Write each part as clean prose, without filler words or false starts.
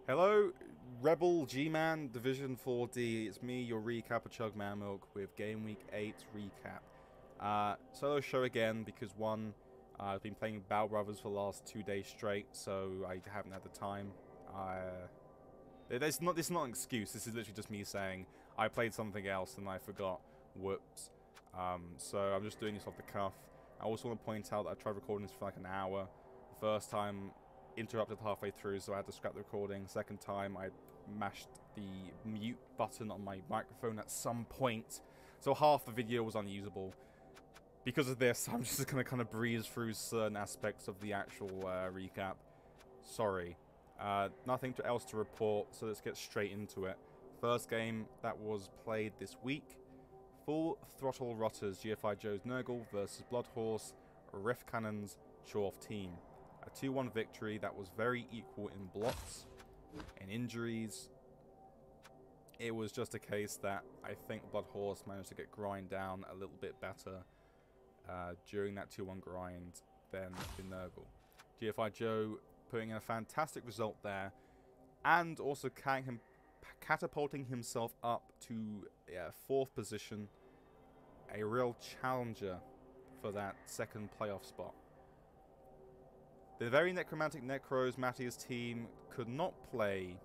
Hello, REBBL GMAN Division 4D. It's me, your recap of Chug Man Milk with Game Week 8 recap. Solo show again because one, I've been playing Battle Brothers for the last 2 days straight, so I haven't had the time. This is not an excuse. This is literally just me saying I played something else and I forgot. Whoops. So I'm just doing this off the cuff. I also want to point out that I tried recording this for like an hour. The first time interrupted halfway through, so I had to scrap the recording. Second time, I mashed the mute button on my microphone at some point, so half the video was unusable. Because of this, I'm just going to kind of breeze through certain aspects of the actual recap. Sorry. Nothing else to report, so let's get straight into it. First game that was played this week. Full Throttle Rotters GFI Joe's Nurgle versus Bloodhorse Rift Cannon's Show-Off team. A 2-1 victory that was very equal in blocks and injuries. It was just a case that I think Bloodhorse managed to get grind down a little bit better during that 2-1 grind than the Nurgle. GFI Joe putting in a fantastic result there, and also catapulting himself up to 4th position, a real challenger for that second playoff spot. The very necromantic Necros Matthias team could not play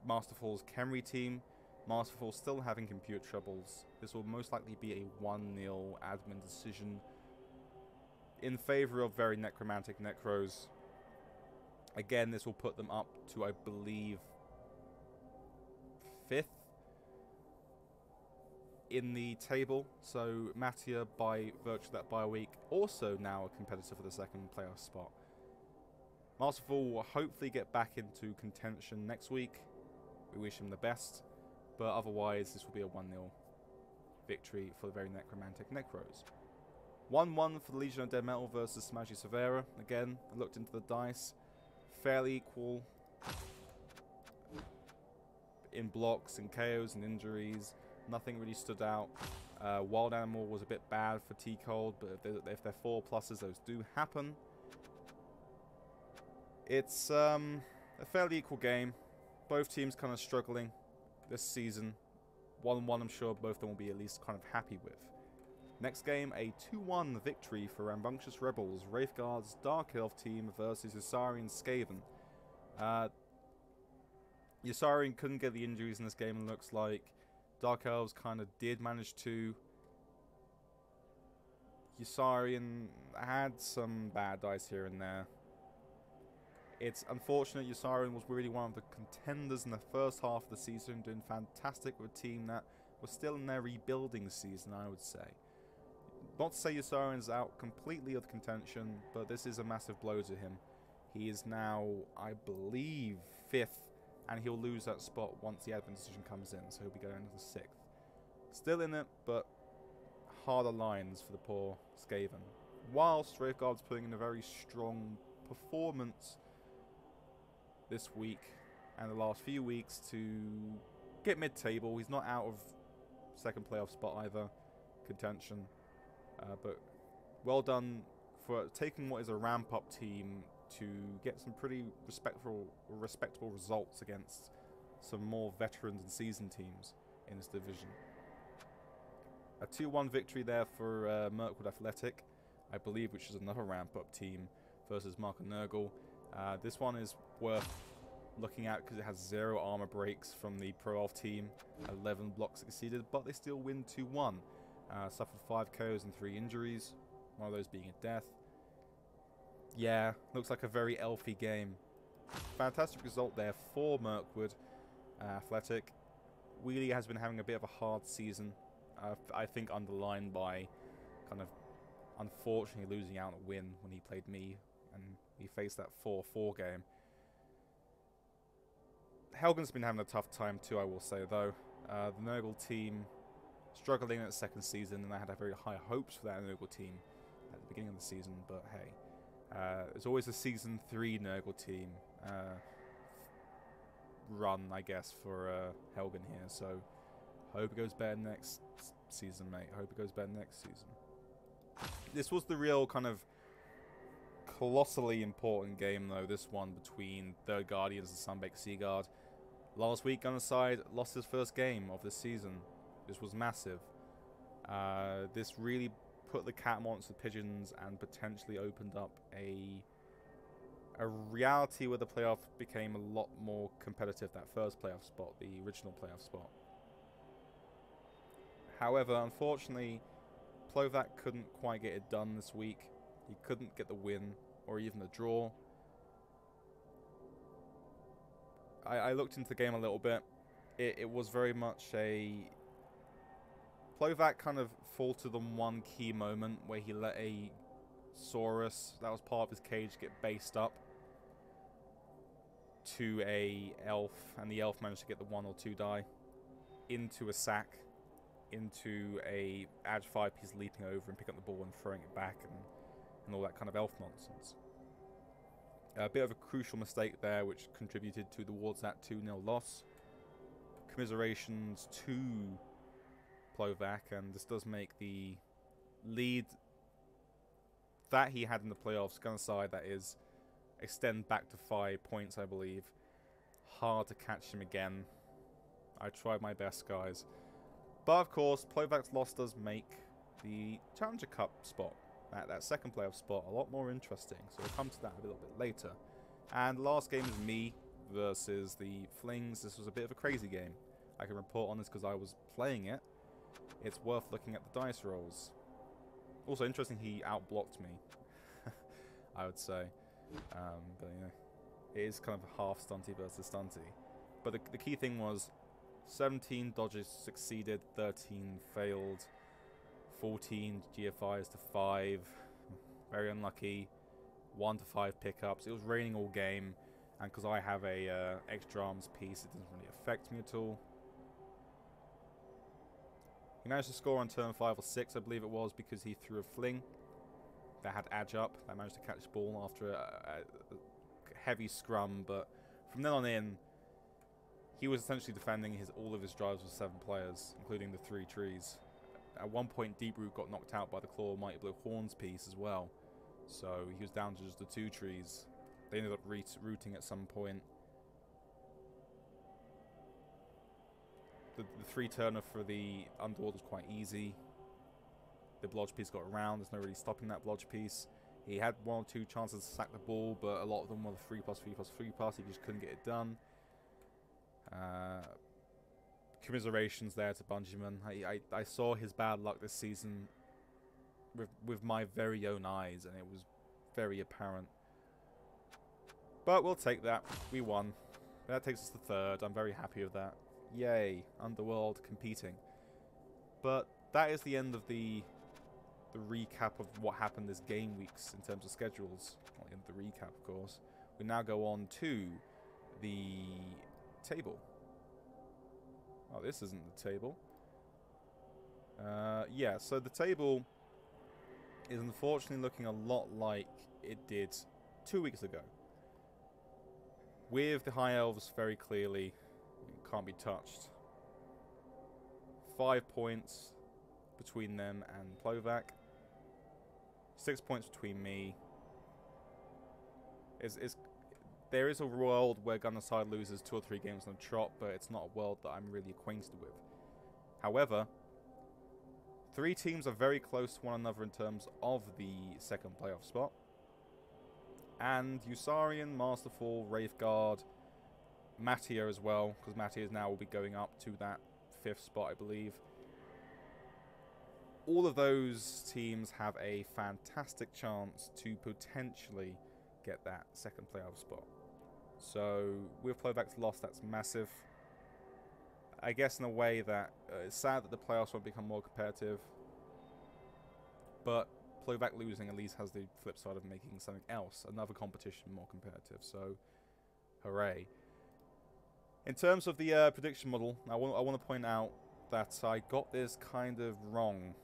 Masterfall's Khemri team. Masterfall still having computer troubles. This will most likely be a 1-0 admin decision in favor of very necromantic Necros. Again, this will put them up to, I believe, 5th in the table, so Mattia, by virtue of that bye week, also now a competitor for the second playoff spot. Masterful will hopefully get back into contention next week. We wish him the best, but otherwise this will be a 1-0 victory for the very necromantic Necros. 1-1 for the Legion of Dead Metal versus Smashy Severa. Again, I looked into the dice, fairly equal in blocks and KOs and injuries. Nothing really stood out. Wild Animal was a bit bad for T-Cold, but if they're 4 pluses, those do happen. It's a fairly equal game. Both teams kind of struggling this season. 1-1, I'm sure both of them will be at least kind of happy with. Next game, a 2-1 victory for Rambunctious Rebels, Rave God's Dark Elf team versus Yusarian Skaven. Yusarian couldn't get the injuries in this game, it looks like. Dark Elves kind of did manage to. Yusarian had some bad dice here and there. It's unfortunate. Yusarian was really one of the contenders in the first half of the season, doing fantastic with a team that was still in their rebuilding season, I would say. Not to say Yusarian's out completely of contention, but this is a massive blow to him. He is now, I believe, 5th. And he'll lose that spot once the admin decision comes in, so he'll be going into the 6th. Still in it, but harder lines for the poor Skaven. Whilst Rave God's putting in a very strong performance this week and the last few weeks to get mid-table. He's not out of second playoff spot either, contention. But well done for taking what is a ramp-up team to get some pretty respectable results against some more veterans and seasoned teams in this division. A 2-1 victory there for Mirkwood Athletic, I believe, which is another ramp-up team versus Mark and Nurgle. This one is worth looking at because it has 0 armor breaks from the Pro Elf team, 11 blocks succeeded, but they still win 2-1. Suffered 5 KOs and 3 injuries, one of those being a death. Yeah, looks like a very elfy game. Fantastic result there for Mirkwood Athletic. Wheelie has been having a bit of a hard season. I think underlined by kind of unfortunately losing out on a win when he played me and he faced that 4-4 game. Helgen's been having a tough time too, I will say, though. The Nurgle team struggling in its second season, and I had very high hopes for that Nurgle team at the beginning of the season, but hey. There's always a Season 3 Nurgle team run, I guess, for Helgen here, so hope it goes better next season, mate. Hope it goes better next season. This was the real kind of colossally important game, though, this one between Third Guardians and Sunbaked Seaguard. Last week, Gunnerside lost his first game of this season. This was massive. This really put the cat amongst the pigeons and potentially opened up a reality where the playoff became a lot more competitive. That first playoff spot, the original playoff spot. However, unfortunately, Plovak couldn't quite get it done this week. He couldn't get the win or even the draw. I looked into the game a little bit. It was very much a... Plovak kind of faltered on one key moment where he let a Saurus, that was part of his cage, get based up to a elf, and the elf managed to get the 1 or 2 die into a sack, into a Ag 5 piece leaping over and picking up the ball and throwing it back and all that kind of elf nonsense. A bit of a crucial mistake there, which contributed towards that 2-0 loss. Commiserations to Plovak, and this does make the lead that he had in the playoffs, Gunnerside, that is, extend back to 5 points, I believe. Hard to catch him again. I tried my best, guys. But, of course, Plovak's loss does make the Challenger Cup spot, that second playoff spot, a lot more interesting. So we'll come to that a little bit later. And the last game is me versus the Flings. This was a bit of a crazy game. I can report on this because I was playing it. It's worth looking at the dice rolls. Also, interesting, he outblocked me, I would say. But, you know, it is kind of half stunty versus stunty. But the key thing was 17 dodges succeeded, 13 failed, 14 GFIs to 5. Very unlucky. 1 to 5 pickups. It was raining all game, and because I have a extra arms piece, it doesn't really affect me at all. He managed to score on turn 5 or 6, I believe it was, because he threw a fling that had Ag up. That managed to catch the ball after a heavy scrum, but from then on in, he was essentially defending all of his drives with 7 players, including the 3 trees. At one point, Deep Root got knocked out by the Claw Mighty Blow Horns piece as well, so he was down to just the 2 trees. They ended up rooting at some point. The 3-turner for the Underworld was quite easy. The Blodge piece got around. There's no really stopping that Blodge piece. He had 1 or 2 chances to sack the ball, but a lot of them were the 3+3+3+. He just couldn't get it done. Commiserations there to Bungeeman. I saw his bad luck this season with my very own eyes, and it was very apparent. But we'll take that. We won. That takes us to 3rd. I'm very happy with that. Yay, Underworld competing. But that is the end of the recap of what happened this game weeks in terms of schedules. Not the end of the recap, of course. We now go on to the table. Oh, this isn't the table. Yeah, so the table is unfortunately looking a lot like it did 2 weeks ago. With the High Elves very clearly can't be touched. 5 points between them and Plovak. 6 points between me. There is a world where Gunnerside loses 2 or 3 games on a trot, but it's not a world that I'm really acquainted with. However, 3 teams are very close to one another in terms of the second playoff spot. And Usarian, Masterful, Rave God, Mattia as well, because Mattia now will be going up to that 5th spot, I believe. All of those teams have a fantastic chance to potentially get that second playoff spot. So with Plovak's loss, that's massive. I guess in a way that it's sad that the playoffs won't become more competitive, but Plovak losing at least has the flip side of making something else, another competition, more competitive. So hooray. In terms of the prediction model, I want to point out that I got this kind of wrong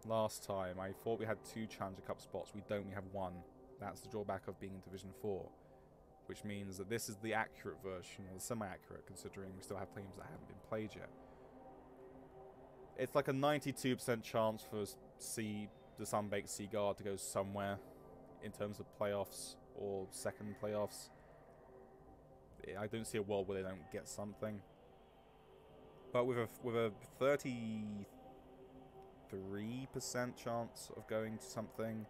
last time. I thought we had 2 Challenger Cup spots. We don't. We have 1. That's the drawback of being in Division 4, which means that this is the accurate version, or semi-accurate, considering we still have teams that haven't been played yet. It's like a 92% chance for the Sunbaked Seaguard to go somewhere in terms of playoffs or second playoffs. I don't see a world where they don't get something. But with a 33% chance of going to something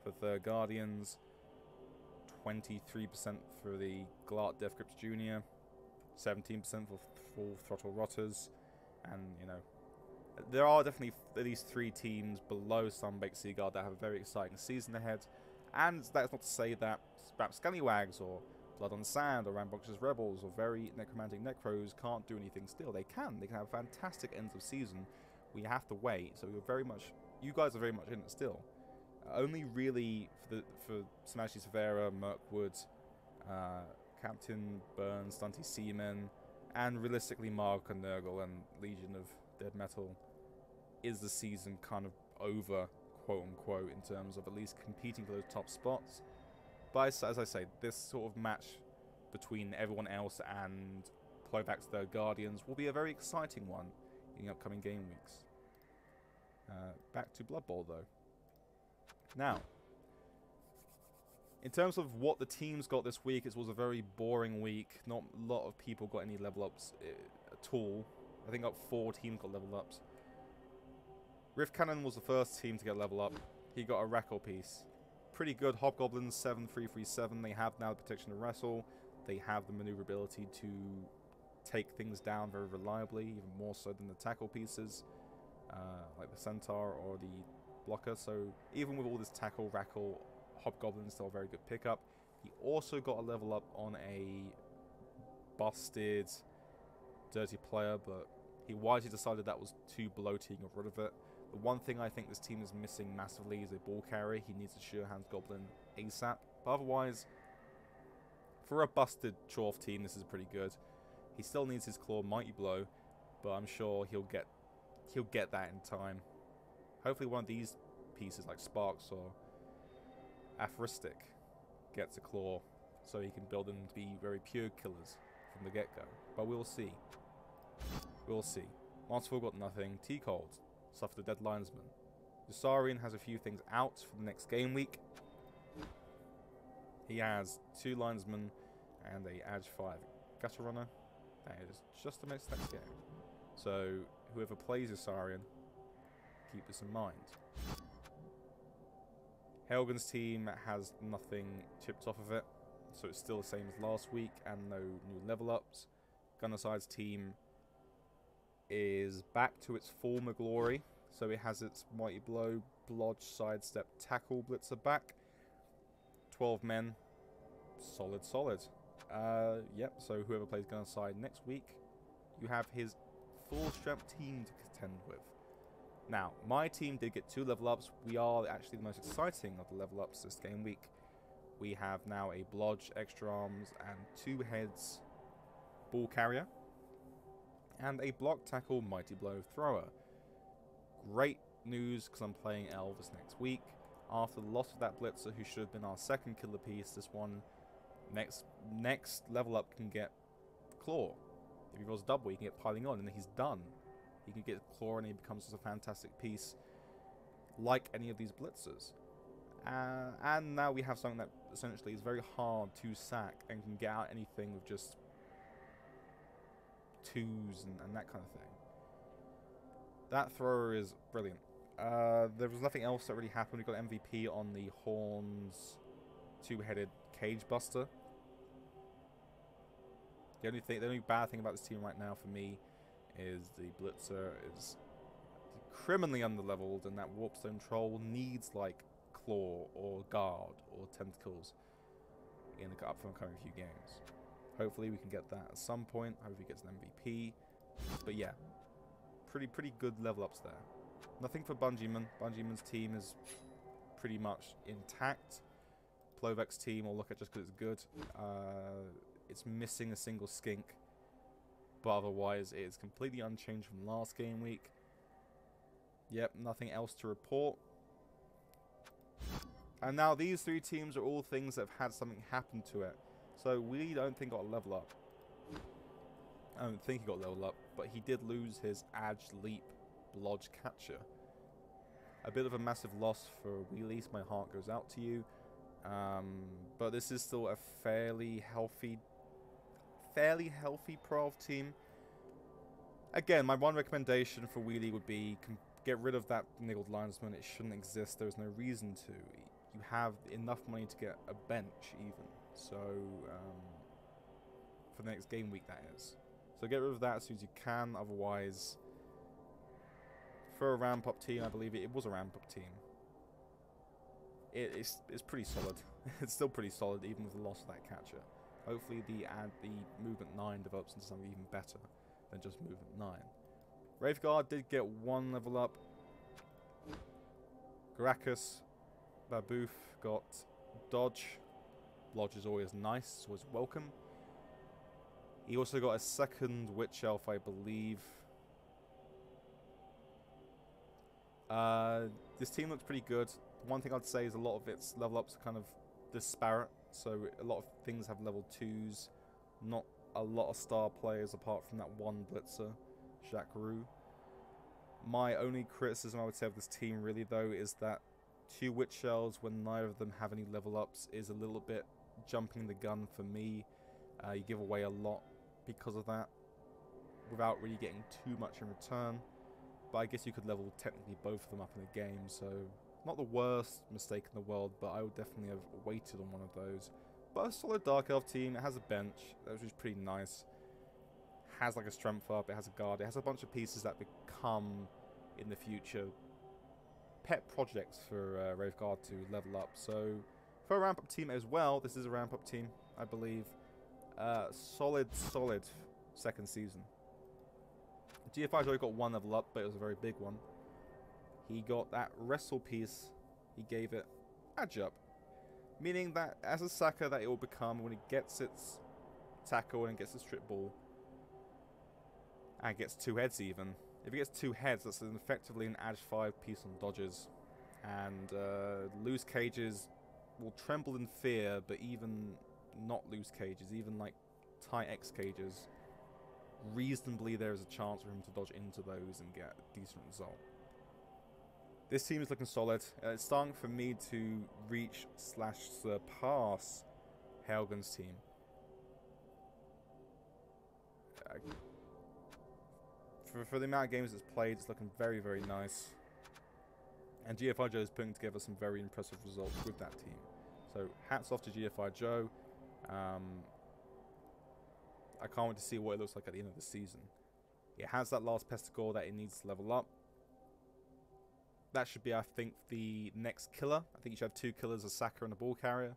for the Guardians, 23% for the Glart Death Grips Jr., 17% for Full Throttle Rotters, and you know, there are definitely these 3 teams below Sunbaked Seagull that have a very exciting season ahead, and that's not to say that perhaps Scallywags or Blood on Sand or Rambunctious Rebels or very Necromantic Necros can't do anything still. They can have fantastic ends of season. We have to wait, so you guys are very much in it still. Only really for Smashy Severa, Mirkwood, Captain Burns, Stunty Seaman, and realistically Mark and Nurgle and Legion of Dead Metal is the season kind of over, quote unquote, in terms of at least competing for those top spots. But as I say, this sort of match between everyone else and Plovak's Third Guardians will be a very exciting one in the upcoming game weeks. Back to Blood Bowl though. Now, in terms of what the teams got this week, it was a very boring week. Not a lot of people got any level ups at all. I think 4 teams got level ups. Rift Cannon was the first team to get level up. He got a Rackle piece. Pretty good. Hobgoblins 7337. They have now the protection to wrestle. They have the maneuverability to take things down very reliably, even more so than the tackle pieces, like the Centaur or the blocker. So even with all this tackle, Rackle, Hobgoblin is still a very good pickup. He also got a level up on a busted dirty player, but he wisely decided that was too bloating, got rid of it. The one thing I think this team is missing massively is a ball carrier. He needs a Sure Hands Goblin ASAP. But otherwise, for a busted Chorf team, this is pretty good. He still needs his Claw Mighty Blow, but I'm sure he'll get that in time. Hopefully one of these pieces like Sparks or Aphoristic gets a Claw, so he can build them to be very pure killers from the get-go. But we'll see. We'll see. Masterful got nothing. T-Cold suffered a dead linesman. Yusarian has a few things out for the next game week. He has 2 linesmen and a Edge 5 Gutter Runner. That is just to make the next game. So whoever plays Yusarian, keep this in mind. Helgen's team has nothing chipped off of it, so it's still the same as last week and no new level ups. Gunnerside's team is back to its former glory, so it has its Mighty Blow, Blodge, Sidestep, Tackle, Blitzer back. 12 men, solid. Yep, so whoever plays Gunnerside next week, you have his full strength team to contend with. Now, my team did get 2 level ups. We are actually the most exciting of the level ups this game week. We have now a Blodge, Extra Arms, and 2 heads Ball Carrier, and a Block Tackle Mighty Blow Thrower. Great news, because I'm playing Elvis next week. After the loss of that Blitzer, who should have been our second killer piece, this one, next level up can get Claw. If he rolls double, he can get Piling On, and then he's done. He can get Claw, and he becomes just a fantastic piece, like any of these Blitzers. And now we have something that essentially is very hard to sack, and can get out anything with just 2s and that kind of thing. That thrower is brilliant. There was nothing else that really happened. We got MVP on the Horns 2-headed Cage Buster. The only bad thing about this team right now for me is the Blitzer is criminally underleveled, and that Warpstone Troll needs like Claw or Guard or Tentacles in the upcoming few games. Hopefully we can get that at some point. Hopefully he gets an MVP. But yeah, pretty good level ups there. Nothing for Bungee-Man. Bungee-Man's team is pretty much intact. Plovak's team I'll look at just because it's good. It's missing a single skink, but otherwise it is completely unchanged from last game week. Yep, nothing else to report. And now these 3 teams are all things that have had something happen to it. So we don't think got a level up. I don't think he got level up, but he did lose his Edge Leap Blodge Catcher. A bit of a massive loss for Wheelies. My heart goes out to you. But this is still a fairly healthy Pro Elf team. Again, my one recommendation for Wheelie would be get rid of that niggled linesman. It shouldn't exist. There's no reason to. You have enough money to get a bench even. So, for the next game week, that is. So get rid of that as soon as you can. Otherwise, for a ramp-up team, I believe it was a ramp-up team. It's pretty solid. It's still pretty solid even with the loss of that catcher. Hopefully the movement 9 develops into something even better than just movement 9. Rave God did get 1 level up. Garakus Baboof got Dodge. Lodge is always nice, it's always welcome. He also got a second Witch Elf, I believe. This team looks pretty good. One thing I'd say is a lot of its level ups are kind of disparate. So a lot of things have level 2s. Not a lot of star players apart from that one Blitzer, Jacques Roux. My only criticism I would say of this team really though is that 2 Witch Shells when neither of them have any level ups is a little bit jumping the gun for me. You give away a lot because of that without really getting too much in return. But I guess you could level technically both of them up in a game, so not the worst mistake in the world, but I would definitely have waited on one of those. But a solid Dark Elf team. It has a bench, which is pretty nice. Has like a strength up, it has a guard, it has a bunch of pieces that become, in the future, pet projects for Rave God to level up. So, for a ramp-up team as well, this is a ramp-up team, I believe. Solid second season. GFI Joy got 1 level up, but it was a very big one. He got that wrestle piece, he gave it Adjup. Meaning that as a Sacker that it will become when it gets its tackle and gets its strip ball. And gets 2 heads even. If it gets 2 heads, that's effectively an Edge 5 piece on dodges. And loose cages will tremble in fear, but even not loose cages, even like tight X cages, reasonably there is a chance for him to dodge into those and get a decent result. This team is looking solid. It's starting for me to reach / surpass Helgen's team. For the amount of games it's played, it's looking very, very nice. And GFI Joe is putting together some very impressive results with that team. So hats off to GFI Joe. I can't wait to see what it looks like at the end of the season. It has that last Pestigore that it needs to level up. That should be, I think, the next killer. I think you should have 2 killers, a Sacker and a ball carrier.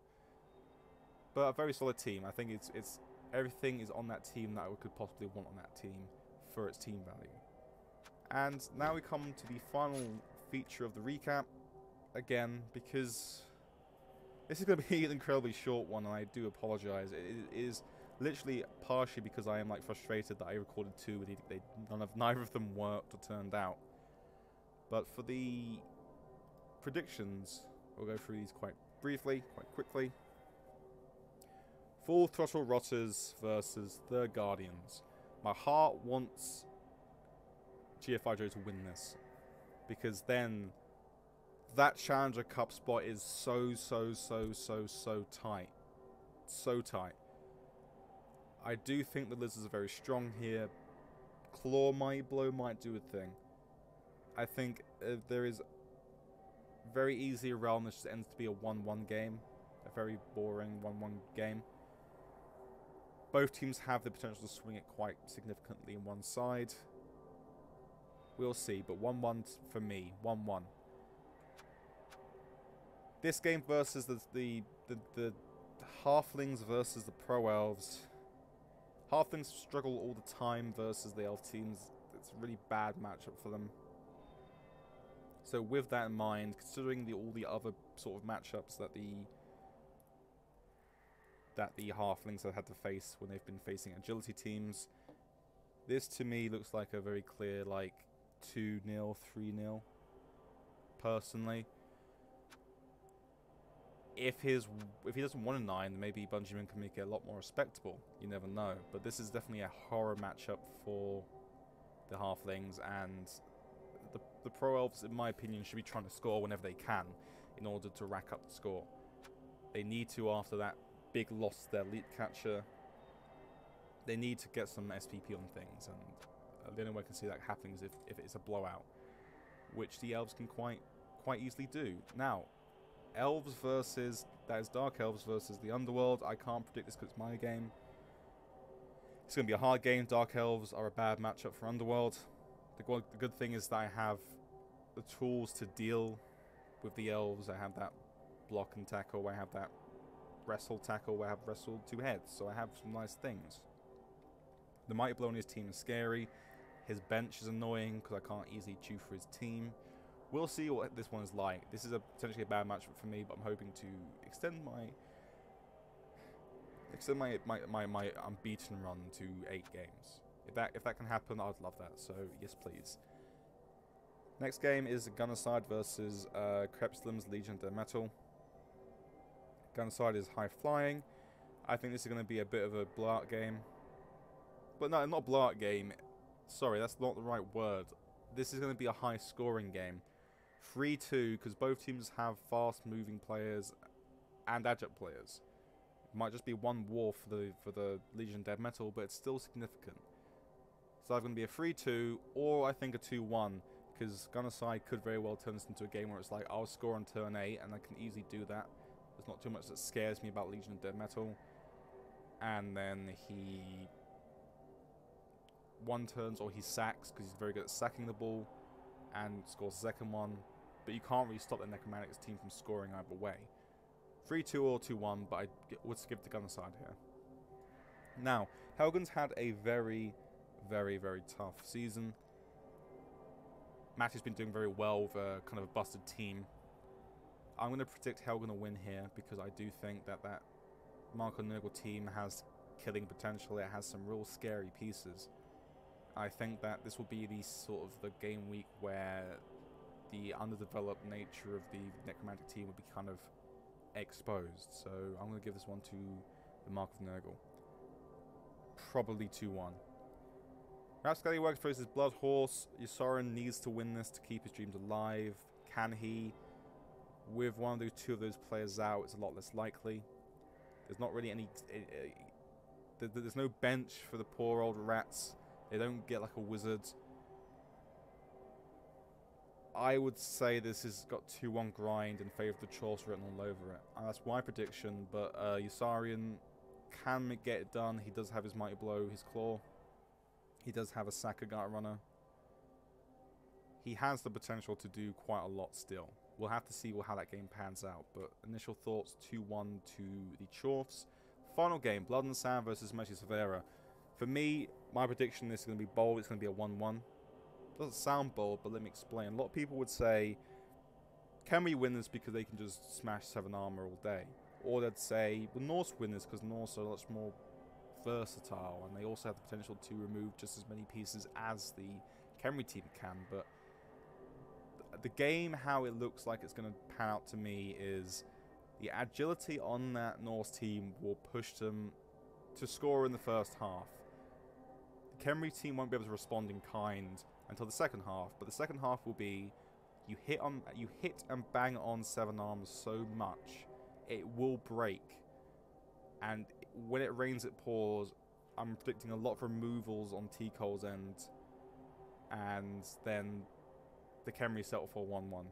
But a very solid team. I think it's everything is on that team that I could possibly want on that team for its team value. And now we come to the final feature of the recap. Again, because this is going to be an incredibly short one, and I do apologize. It is literally partially because I am like frustrated that I recorded 2 and neither of them worked or turned out. But for the predictions, we'll go through these quite briefly, quite quickly. Full Throttle Rotters versus the Guardians. My heart wants GFI Joe to win this, because then that Challenger Cup spot is so tight. So tight. I do think the Lizards are very strong here. Claw might do a thing. I think there is very easily a realm that just ends to be a 1-1 game. A very boring 1-1 game. Both teams have the potential to swing it quite significantly in one side. We'll see, but 1-1 for me. 1-1. This game versus the Halflings versus the Pro Elves. Halflings struggle all the time versus the Elf teams. It's a really bad matchup for them. So with that in mind, considering all the other sort of matchups that the Halflings have had to face when they've been facing agility teams, this to me looks like a very clear like 2-0, 3-0. Personally, if he doesn't want a 9, then maybe Bungee Moves can make it a lot more respectable. You never know. But this is definitely a horror matchup for the Halflings, and the Pro Elves, in my opinion, should be trying to score whenever they can in order to rack up the score. They need to, after that big loss to their lead catcher, they need to get some SPP on things, and the only way I can see that happening is if it's a blowout, which the Elves can quite easily do. Now, Elves versus, that is Dark Elves versus the Underworld. I can't predict this because it's my game. It's going to be a hard game. Dark Elves are a bad matchup for Underworld. The good thing is that I have the tools to deal with the Elves. I have that block and tackle. I have that wrestle tackle. I have wrestle 2 heads. So I have some nice things. The Mighty Blow on his team is scary. His bench is annoying because I can't easily chew for his team. We'll see what this one is like. This is potentially a bad matchup for me, but I'm hoping to extend my unbeaten run to 8 games. If that can happen, I'd love that. So yes, please. Next game is Gunnerside versus Krepslim's Legion of Metal. Gunnerside is high flying. I think this is going to be a bit of a blowout game. But no, not blowout game. Sorry, that's not the right word. This is going to be a high scoring game. 3-2, because both teams have fast moving players and adjunct players. It might just be 1 war for the Legion Dead Metal, but it's still significant. So it's going to be a 3-2, or I think a 2-1, because Gunnerside could very well turn this into a game where it's like, I'll score on turn 8, and I can easily do that. There's not too much that scares me about Legion of Dead Metal. And then he 1-turns, or he sacks, because he's very good at sacking the ball, and scores the second one. But you can't really stop the Necromantics team from scoring either way. 3-2 or 2-1, but I would skip the Gunnerside here. Now, Helgen's had a very, very, very tough season. Matty's been doing very well with a kind of a busted team. I'm going to predict Helgen will win here, because I do think that Marco Nurgle team has killing potential. It has some real scary pieces. I think that this will be the sort of the game week where the underdeveloped nature of the Necromantic team will be kind of exposed. So I'm going to give this one to the Mark of Nurgle. Probably 2-1. Rapscallyworks versus Blood Horse. Yosarin needs to win this to keep his dreams alive. Can he? With one of those 2 of those players out, it's a lot less likely. There's not really any... there's no bench for the poor old rats. They don't get like a wizard. I would say this has got 2-1 grind in favour of the Chorus written all over it. That's my prediction, but Yossarian can get it done. He does have his Mighty Blow, his Claw. He does have a Sakagat runner. He has the potential to do quite a lot still. We'll have to see how that game pans out, but initial thoughts, 2-1 to the Chorfs. Final game, Blood and Sand versus Meshi Severa. For me, my prediction is going to be bold. It's going to be a 1-1. Doesn't sound bold, but let me explain. A lot of people would say, can we win this because they can just smash 7 armor all day? Or they'd say, well, Norse win this because Norse are much more versatile, and they also have the potential to remove just as many pieces as the Khemri team can. But the game, how it looks like it's going to pan out to me, is the agility on that Norse team will push them to score in the first half. The Khemri team won't be able to respond in kind until the second half, but the second half will be you hit and bang on 7 arms so much it will break, and when it rains it pours. I'm predicting a lot of removals on T. Cole's end, and then the Khemri settle for 1-1.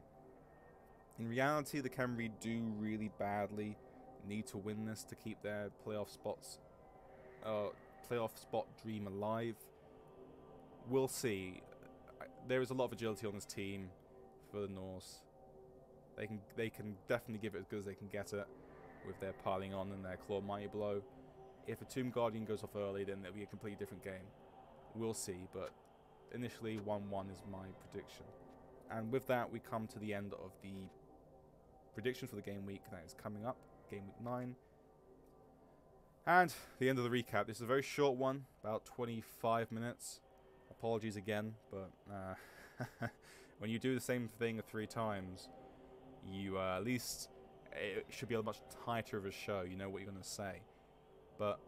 In reality, the Khemri do really badly need to win this to keep their playoff spot dream alive. We'll see. There is a lot of agility on this team for the Norse. They can definitely give it as good as they can get it with their piling on and their Claw Mighty Blow. If a Tomb Guardian goes off early, then it'll be a completely different game. We'll see, but initially 1-1 is my prediction. And with that, we come to the end of the prediction for the game week that is coming up, game week 9. And the end of the recap. This is a very short one, about 25 minutes. Apologies again, but when you do the same thing 3 times, you at least, it should be a much tighter of a show. You know what you're going to say. But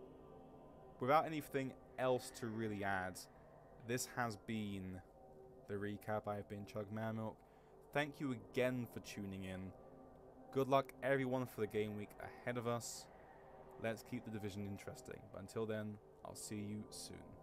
without anything else to really add, this has been the recap. I've been Chug Mamilk. Thank you again for tuning in. Good luck, everyone, for the game week ahead of us. Let's keep the division interesting. But until then, I'll see you soon.